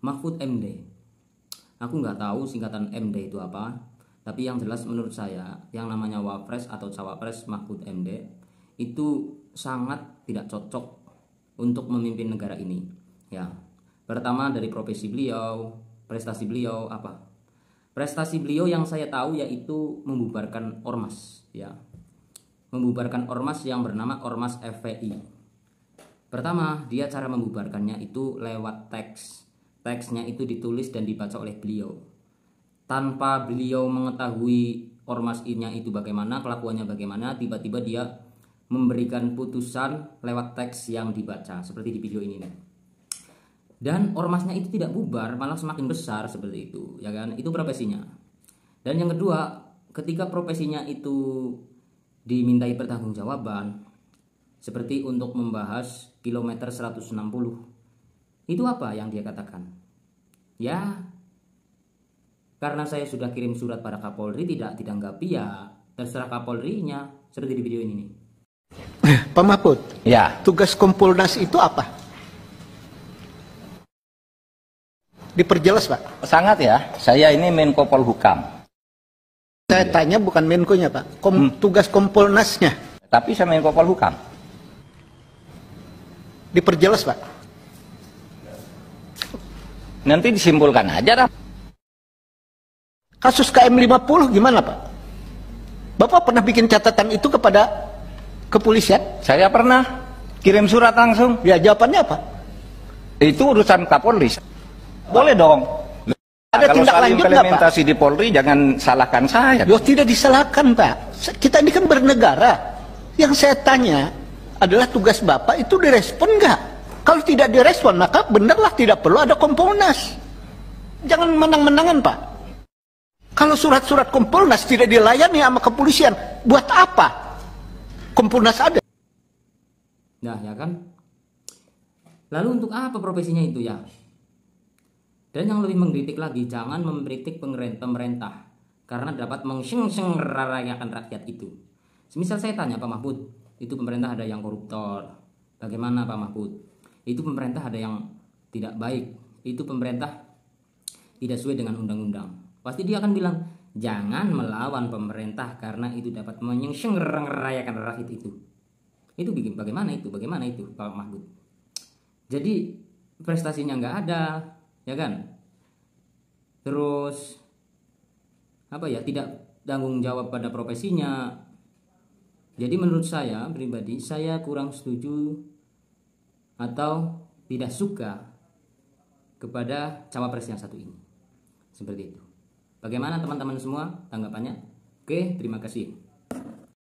Mahfud MD. Aku nggak tahu singkatan MD itu apa, tapi yang jelas menurut saya yang namanya Wapres atau Cawapres Mahfud MD itu sangat tidak cocok untuk memimpin negara ini. Ya, pertama dari profesi beliau, prestasi beliau apa? Prestasi beliau yang saya tahu yaitu membubarkan ormas, ya. Membubarkan ormas yang bernama Ormas FPI. Pertama, dia cara membubarkannya itu lewat teks. Teksnya itu ditulis dan dibaca oleh beliau. Tanpa beliau mengetahui ormas ini itu bagaimana, kelakuannya bagaimana, tiba-tiba dia memberikan putusan lewat teks yang dibaca seperti di video ini nih. Dan ormasnya itu tidak bubar, malah semakin besar seperti itu, ya kan? Itu profesinya. Dan yang kedua, ketika profesinya itu dimintai pertanggungjawaban seperti untuk membahas kilometer 160, itu apa yang dia katakan? Ya, karena saya sudah kirim surat pada Kapolri tidak ditanggapi, ya terserah Kapolrinya, seperti di video ini nih. Pak Mahfud, Ya, tugas Kompolnas itu apa? Diperjelas, Pak. sangat ya. Saya ini Menko Polhukam. Saya tanya bukan Menko-nya, Pak. Tugas Kompolnasnya. Tapi saya Menko Polhukam. Diperjelas, Pak. Nanti disimpulkan aja dah. Kasus KM50 gimana, Pak? Bapak pernah bikin catatan itu kepada kepolisian? Saya pernah kirim surat langsung. Ya, jawabannya apa? Itu urusan Kapolri. Boleh dong. Ada Kalau tindak soal lanjut nggak, Pak? implementasi di Polri jangan salahkan saya. Yo, tidak disalahkan, Pak. Kita ini kan bernegara. Yang saya tanya adalah tugas Bapak itu direspon nggak? Kalau tidak direspon, maka benarlah tidak perlu ada Kompolnas. Jangan menang-menangan, Pak. Kalau surat-surat Kompolnas tidak dilayani sama kepolisian, buat apa Kompolnas ada? Nah, ya kan? Lalu untuk apa profesinya itu ya? Dan yang lebih mengkritik lagi, jangan mengkritik pemerintah karena dapat mengsengrarayakan rakyat itu. Semisal saya tanya Pak Mahfud, itu pemerintah ada yang koruptor. Bagaimana Pak Mahfud? Itu pemerintah ada yang tidak baik. Itu pemerintah tidak sesuai dengan undang-undang. Pasti dia akan bilang, jangan melawan pemerintah karena itu dapat mengsengrarayakan rakyat itu. Itu bagaimana itu? Bagaimana itu Pak Mahfud? Jadi prestasinya nggak ada, ya kan? Terus apa ya, tidak tanggung jawab pada profesinya. Jadi menurut saya pribadi, saya kurang setuju atau tidak suka kepada cawapres yang satu ini. Seperti itu. Bagaimana teman-teman semua tanggapannya? Oke, terima kasih.